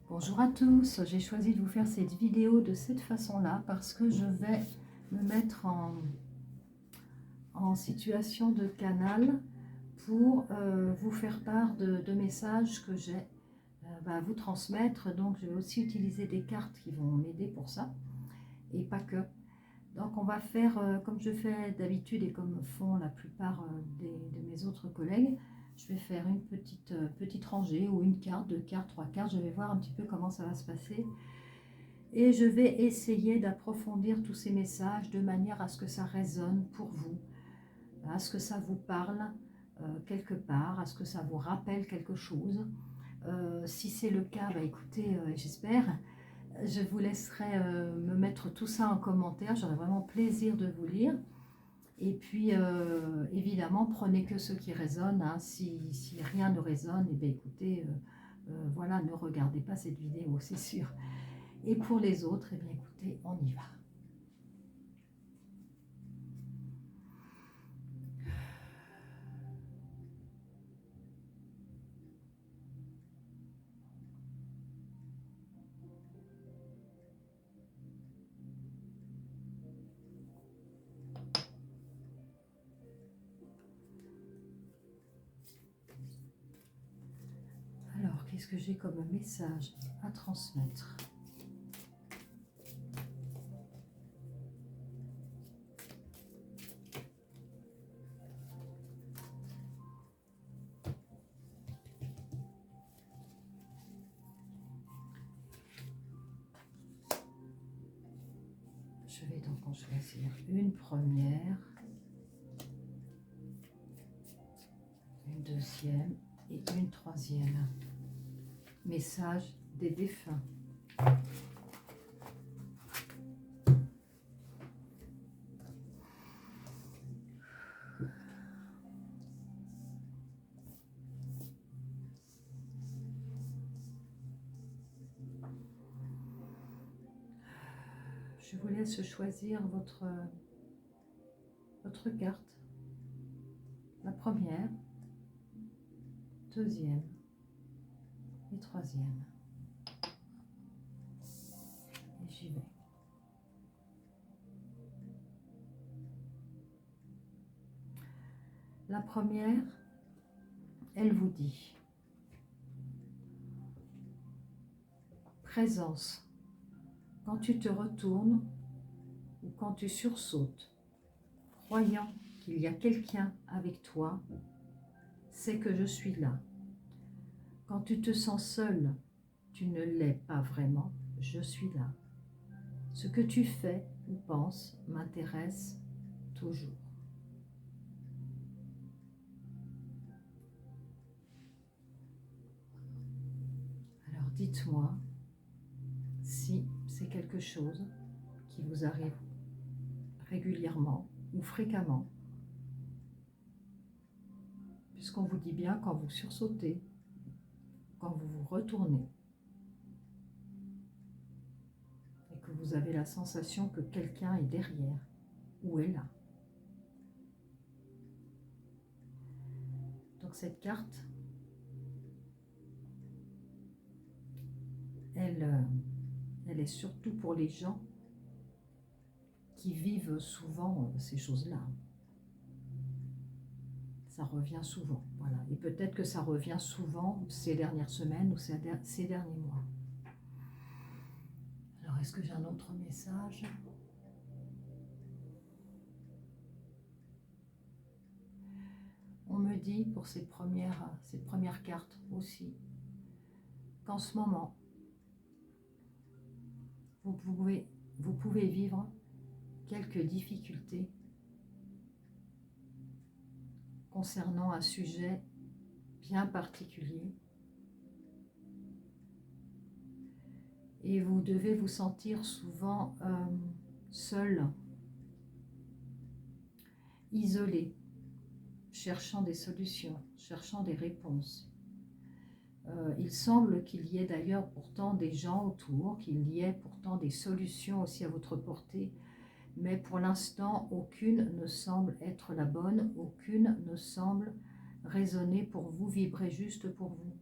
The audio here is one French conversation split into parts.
Bonjour à tous, j'ai choisi de vous faire cette vidéo de cette façon-là parce que je vais me mettre en situation de canal pour vous faire part de messages que j'ai à vous transmettre. Donc je vais aussi utiliser des cartes qui vont m'aider pour ça et pas que. Donc on va faire comme je fais d'habitude et comme font la plupart de mes autres collègues. Je vais faire une petite rangée ou une carte, deux cartes, trois cartes. Je vais voir un petit peu comment ça va se passer. Et je vais essayer d'approfondir tous ces messages de manière à ce que ça résonne pour vous, à ce que ça vous parle quelque part, à ce que ça vous rappelle quelque chose. Si c'est le cas, bah écoutez, j'espère. Je vous laisserai me mettre tout ça en commentaire. J'aurai vraiment plaisir de vous lire. Et puis, évidemment, prenez que ce qui résonne. Hein. Si rien ne résonne, eh bien, écoutez, voilà, ne regardez pas cette vidéo, c'est sûr. Et pour les autres, eh bien, écoutez, on y va. Alors, qu'est-ce que j'ai comme message à transmettre ? Je vais donc en choisir une première, une deuxième et une troisième. Message des défunts. Je vous laisse choisir votre carte. La première, deuxième et troisième. Et j'y vais. La première, elle vous dit présence. Quand tu te retournes ou quand tu sursautes, croyant qu'il y a quelqu'un avec toi, c'est que je suis là. Quand tu te sens seul, tu ne l'es pas vraiment, je suis là. Ce que tu fais ou penses m'intéresse toujours. Alors dites-moi si c'est quelque chose qui vous arrive régulièrement ou fréquemment, puisqu'on vous dit bien quand vous sursautez, quand vous vous retournez et que vous avez la sensation que quelqu'un est derrière ou est là. Donc cette carte, elle est surtout pour les gens qui vivent souvent ces choses-là. Ça revient souvent, voilà. Et peut-être que ça revient souvent ces dernières semaines ou ces derniers mois. Alors, est-ce que j'ai un autre message ? On me dit pour cette première carte aussi qu'en ce moment, vous pouvez vivre quelques difficultés concernant un sujet bien particulier et vous devez vous sentir souvent seul, isolé, cherchant des solutions, cherchant des réponses. Il semble qu'il y ait d'ailleurs pourtant des gens autour, qu'il y ait pourtant des solutions aussi à votre portée, mais pour l'instant, aucune ne semble être la bonne, aucune ne semble résonner pour vous, vibrer juste pour vous.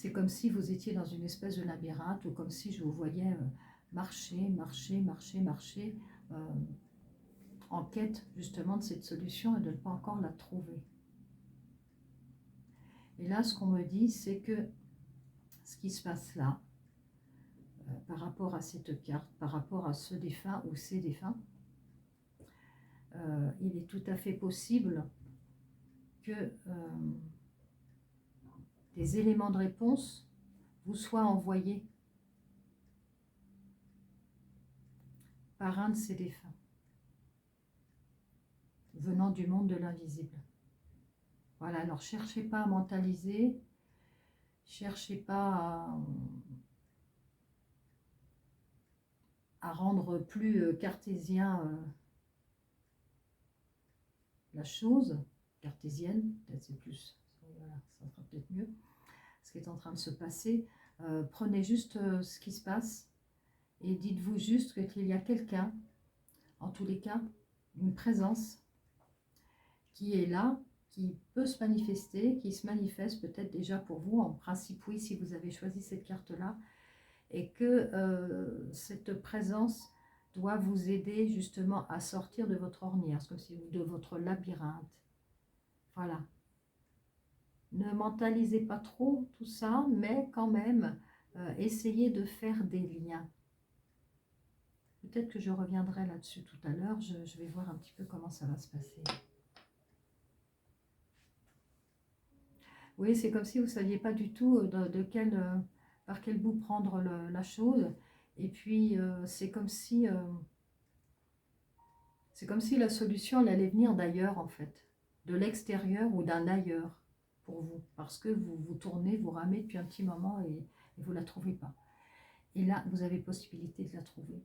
C'est comme si vous étiez dans une espèce de labyrinthe ou comme si je vous voyais marcher, marcher, marcher, marcher en quête justement de cette solution et de ne pas encore la trouver. Et là, ce qu'on me dit, c'est que ce qui se passe là, par rapport à cette carte, par rapport à ce défunt ou ces défunts, il est tout à fait possible que des éléments de réponse vous soient envoyés par un de ces défunts, venant du monde de l'invisible. Voilà, alors cherchez pas à mentaliser, cherchez pas à rendre plus cartésien la chose, cartésienne, peut-être c'est plus, voilà, ça sera peut-être mieux, ce qui est en train de se passer. Prenez juste ce qui se passe et dites-vous juste qu'il y a quelqu'un, en tous les cas, une présence qui est là, qui peut se manifester, qui se manifeste peut-être déjà pour vous, en principe oui, si vous avez choisi cette carte-là, et que cette présence doit vous aider justement à sortir de votre ornière, comme si de votre labyrinthe. Voilà. Ne mentalisez pas trop tout ça, mais quand même, essayez de faire des liens. Peut-être que je reviendrai là-dessus tout à l'heure, je vais voir un petit peu comment ça va se passer. Oui, c'est comme si vous ne saviez pas du tout par quel bout prendre la chose. Et puis, c'est comme si la solution elle allait venir d'ailleurs, en fait. De l'extérieur ou d'un ailleurs pour vous. Parce que vous tournez, vous ramez depuis un petit moment et vous ne la trouvez pas. Et là, vous avez possibilité de la trouver.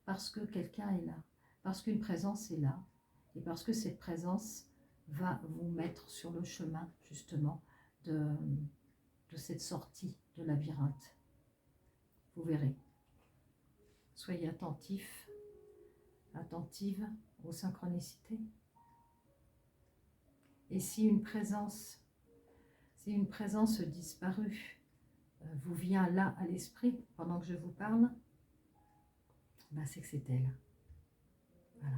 Parce que quelqu'un est là. Parce qu'une présence est là. Et parce que cette présence va vous mettre sur le chemin, justement, de cette sortie de labyrinthe. Vous verrez. Soyez attentifs, attentive aux synchronicités. Et si une présence disparue vous vient là à l'esprit pendant que je vous parle, ben c'est que c'est elle. Voilà.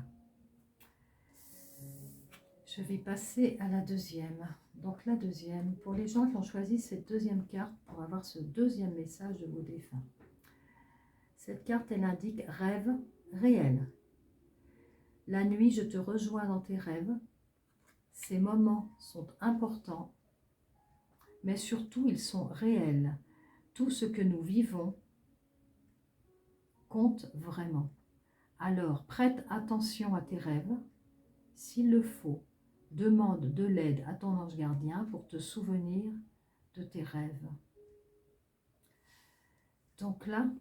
Je vais passer à la deuxième. Donc la deuxième, pour les gens qui ont choisi cette deuxième carte pour avoir ce deuxième message de vos défunts. Cette carte, elle indique rêve réel. La nuit, je te rejoins dans tes rêves. Ces moments sont importants, mais surtout ils sont réels. Tout ce que nous vivons compte vraiment. Alors prête attention à tes rêves. S'il le faut, demande de l'aide à ton ange gardien pour te souvenir de tes rêves. Donc là,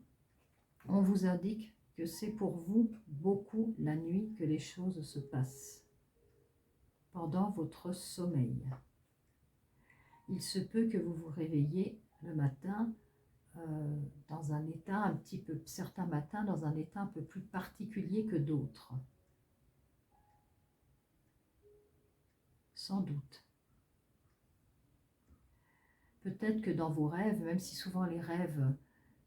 on vous indique que c'est pour vous beaucoup la nuit que les choses se passent, pendant votre sommeil. Il se peut que vous vous réveillez le matin dans un état un petit peu, certains matins dans un état un peu plus particulier que d'autres. Sans doute. Peut-être que dans vos rêves, même si souvent les rêves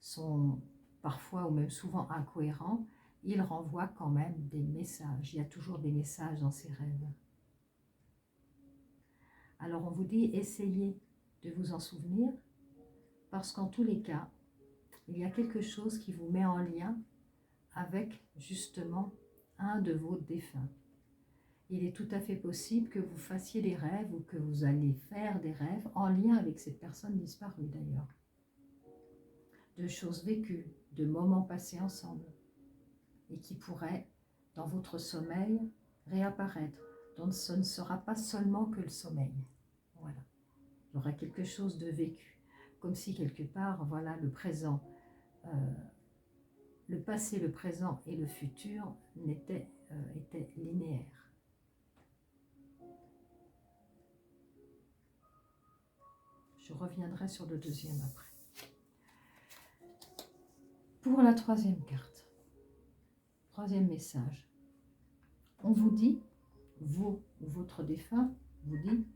sont parfois ou même souvent incohérents, ils renvoient quand même des messages. Il y a toujours des messages dans ces rêves. Alors on vous dit, essayez de vous en souvenir, parce qu'en tous les cas, il y a quelque chose qui vous met en lien avec justement un de vos défunts. Il est tout à fait possible que vous fassiez des rêves ou que vous allez faire des rêves en lien avec cette personne disparue d'ailleurs. De choses vécues, de moments passés ensemble et qui pourraient, dans votre sommeil, réapparaître. Donc ce ne sera pas seulement que le sommeil. Voilà. Il y aura quelque chose de vécu. Comme si quelque part, voilà, le présent, le passé, le présent et le futur étaient linéaires. Je reviendrai sur le deuxième après. Pour la troisième carte, troisième message, on vous dit, vous ou votre défunt vous dit,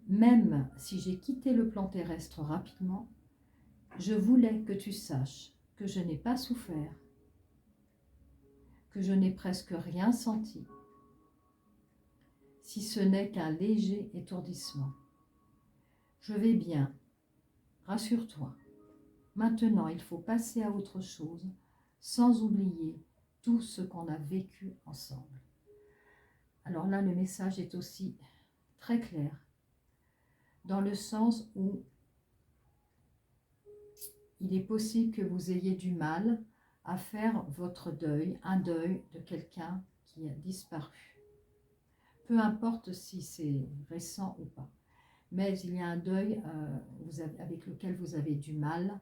même si j'ai quitté le plan terrestre rapidement, je voulais que tu saches que je n'ai pas souffert, que je n'ai presque rien senti, si ce n'est qu'un léger étourdissement. Je vais bien, rassure-toi. Maintenant, il faut passer à autre chose, sans oublier tout ce qu'on a vécu ensemble. Alors là, le message est aussi très clair, dans le sens où il est possible que vous ayez du mal à faire votre deuil, un deuil de quelqu'un qui a disparu. Peu importe si c'est récent ou pas. Mais il y a un deuil avec lequel vous avez du mal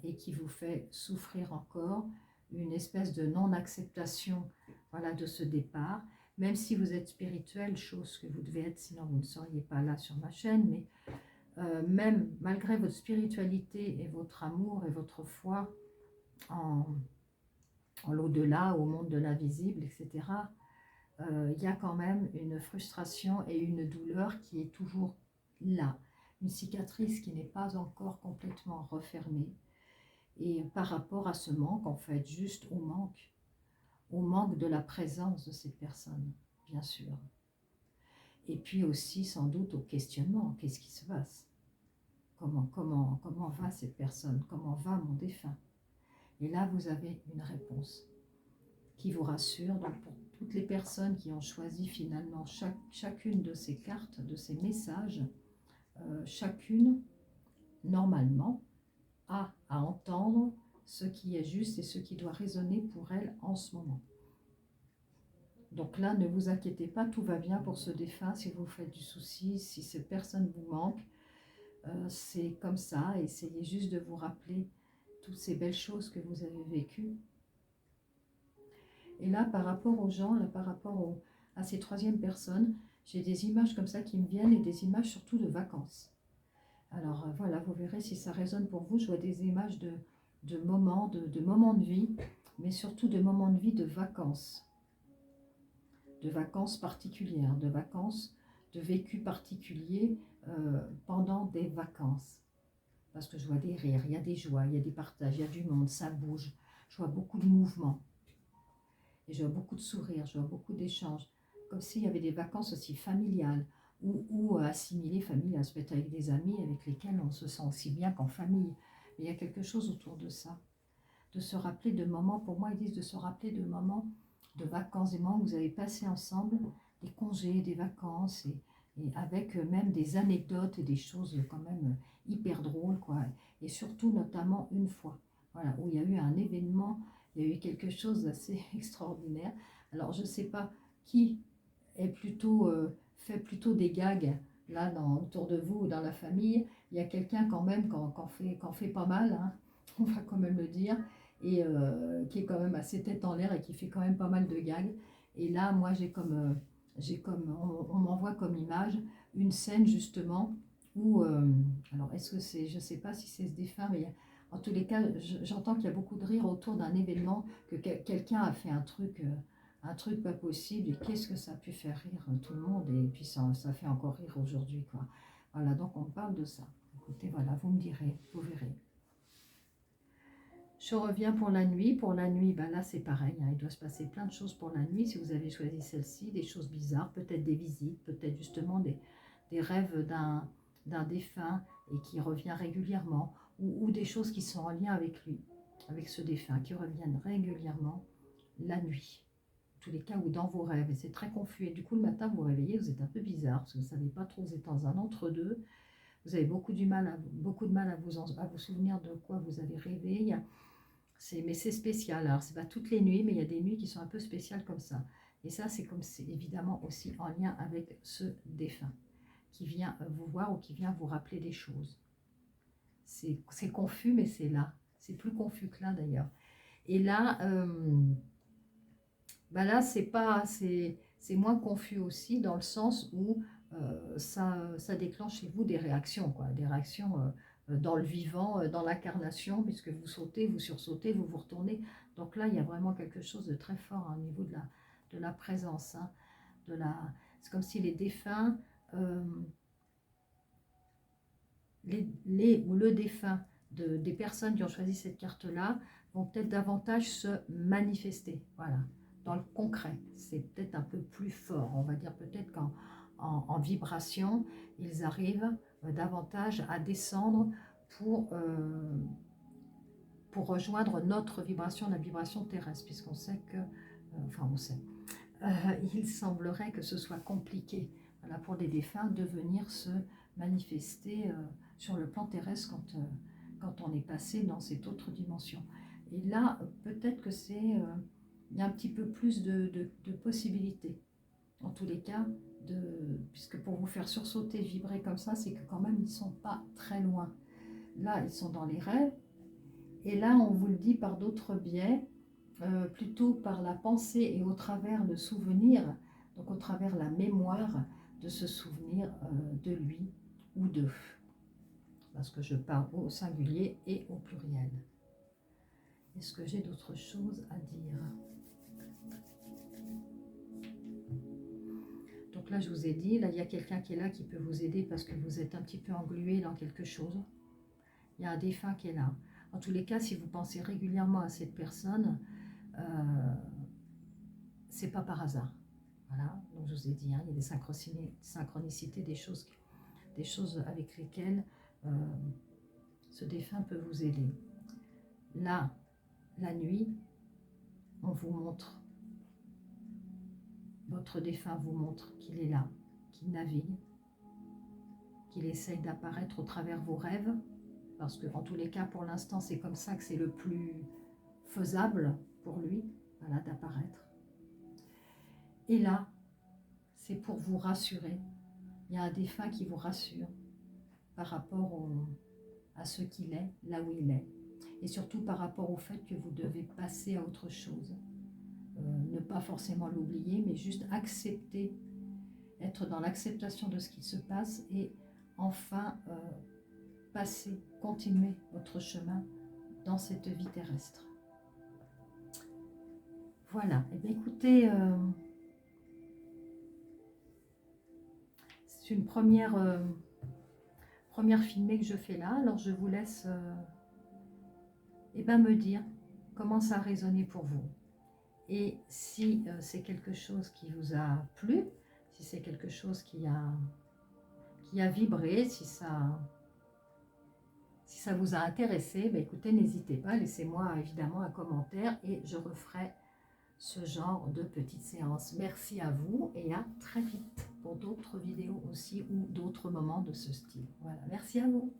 et qui vous fait souffrir encore, une espèce de non-acceptation, voilà, de ce départ. Même si vous êtes spirituel, chose que vous devez être, sinon vous ne seriez pas là sur ma chaîne, mais même malgré votre spiritualité et votre amour et votre foi en l'au-delà, au monde de l'invisible, etc., il y a quand même une frustration et une douleur qui est toujours là, une cicatrice qui n'est pas encore complètement refermée, et par rapport à ce manque, en fait, juste au manque de la présence de cette personne, bien sûr. Et puis aussi, sans doute, au questionnement, qu'est-ce qui se passe? Comment va cette personne? Comment va mon défunt? Et là, vous avez une réponse qui vous rassure. Donc, pour toutes les personnes qui ont choisi finalement chacune de ces cartes, de ces messages, chacune, normalement, a à entendre ce qui est juste et ce qui doit résonner pour elle en ce moment. Donc là, ne vous inquiétez pas, tout va bien pour ce défunt. Si vous faites du souci, si cette personne vous manque, c'est comme ça. Essayez juste de vous rappeler toutes ces belles choses que vous avez vécues. Et là, par rapport aux gens, là, par rapport à ces troisièmes personnes, j'ai des images comme ça qui me viennent, et des images surtout de vacances. Alors voilà, vous verrez si ça résonne pour vous. Je vois des images de moments de vie, mais surtout de moments de vie de vacances particulières, de vacances, de vécu particuliers pendant des vacances. Parce que je vois des rires, il y a des joies, il y a des partages, il y a du monde, ça bouge. Je vois beaucoup de mouvements. Et je vois beaucoup de sourires, je vois beaucoup d'échanges. Comme s'il y avait des vacances aussi familiales ou assimilées familiales. Ça peut être avec des amis avec lesquels on se sent aussi bien qu'en famille. Mais il y a quelque chose autour de ça. De se rappeler de moments, pour moi ils disent de se rappeler de moments de vacances, des moments que vous avez passés ensemble, des congés, des vacances, et avec même des anecdotes et des choses quand même hyper drôles, quoi. Et surtout notamment une fois, voilà, où il y a eu un événement, il y a eu quelque chose d'assez extraordinaire. Alors je ne sais pas qui est plutôt, fait plutôt des gags là autour de vous ou dans la famille. Il y a quelqu'un quand même qu'en fait pas mal, hein, on va quand même le dire, et qui est quand même assez tête en l'air et qui fait quand même pas mal de gags. Et là, moi, on m'envoie comme image une scène justement où, alors est-ce que c'est, je sais pas si c'est ce défunt, mais en tous les cas, j'entends qu'il y a beaucoup de rire autour d'un événement, que quelqu'un a fait un truc pas possible, et qu'est-ce que ça a pu faire rire tout le monde, et puis ça fait encore rire aujourd'hui, quoi. Voilà, donc on parle de ça. Écoutez, voilà, vous me direz, vous verrez. Je reviens pour la nuit. Pour la nuit, ben là c'est pareil, hein, il doit se passer plein de choses pour la nuit. Si vous avez choisi celle-ci, des choses bizarres, peut-être des visites, peut-être justement des rêves d'un défunt et qui revient régulièrement, ou des choses qui sont en lien avec lui, avec ce défunt, qui reviennent régulièrement la nuit. Tous les cas ou dans vos rêves, et c'est très confus. Et du coup, le matin, vous vous réveillez, vous êtes un peu bizarre, parce que vous ne savez pas trop, vous êtes dans un entre-deux. Vous avez beaucoup de mal à vous souvenir de quoi vous avez rêvé. Mais c'est spécial. Alors, c'est pas toutes les nuits, mais il y a des nuits qui sont un peu spéciales comme ça. Et ça, c'est évidemment aussi en lien avec ce défunt qui vient vous voir ou qui vient vous rappeler des choses. C'est confus, mais c'est là. C'est plus confus que là, d'ailleurs. Et là, là, c'est moins confus aussi, dans le sens où ça déclenche chez vous des réactions, quoi, des réactions dans le vivant, dans l'incarnation, puisque vous sautez, vous sursautez, vous vous retournez. Donc là, il y a vraiment quelque chose de très fort, hein, au niveau de la présence, hein, c'est comme si les défunts les ou le défunt des personnes qui ont choisi cette carte-là vont peut-être davantage se manifester. Voilà, dans le concret, c'est peut-être un peu plus fort. On va dire peut-être qu'en vibration, ils arrivent davantage à descendre pour rejoindre notre vibration, la vibration terrestre, puisqu'on sait que, enfin on sait, il semblerait que ce soit compliqué, voilà, pour les défunts de venir se manifester sur le plan terrestre quand on est passé dans cette autre dimension. Et là, peut-être que il y a un petit peu plus de possibilités. En tous les cas, puisque pour vous faire sursauter, vibrer comme ça, c'est que quand même, ils ne sont pas très loin. Là, ils sont dans les rêves. Et là, on vous le dit par d'autres biais, plutôt par la pensée et au travers le souvenir, donc au travers la mémoire de se souvenir de lui ou d'eux. Parce que je parle au singulier et au pluriel. Est-ce que j'ai d'autres choses à dire? Donc là, je vous ai dit, là, il y a quelqu'un qui est là qui peut vous aider parce que vous êtes un petit peu englué dans quelque chose. Il y a un défunt qui est là. En tous les cas, si vous pensez régulièrement à cette personne, c'est pas par hasard. Voilà, donc je vous ai dit, hein, il y a des synchronicités, des choses avec lesquelles ce défunt peut vous aider. Là, la nuit, on vous montre, votre défunt vous montre qu'il est là, qu'il navigue, qu'il essaye d'apparaître au travers vos rêves, parce que en tous les cas, pour l'instant, c'est comme ça que c'est le plus faisable pour lui, voilà, d'apparaître. Et là, c'est pour vous rassurer. Il y a un défunt qui vous rassure par rapport à ce qu'il est, là où il est. Et surtout par rapport au fait que vous devez passer à autre chose. Ne pas forcément l'oublier, mais juste accepter, être dans l'acceptation de ce qui se passe et enfin passer, continuer votre chemin dans cette vie terrestre. Voilà, et bien écoutez, c'est une première filmée que je fais là, alors je vous laisse me dire comment ça a résonné pour vous. Et si c'est quelque chose qui vous a plu, si c'est quelque chose qui a vibré, si ça vous a intéressé, écoutez, n'hésitez pas, laissez-moi évidemment un commentaire et je referai ce genre de petites séances. Merci à vous et à très vite pour d'autres vidéos aussi ou d'autres moments de ce style. Voilà, merci à vous.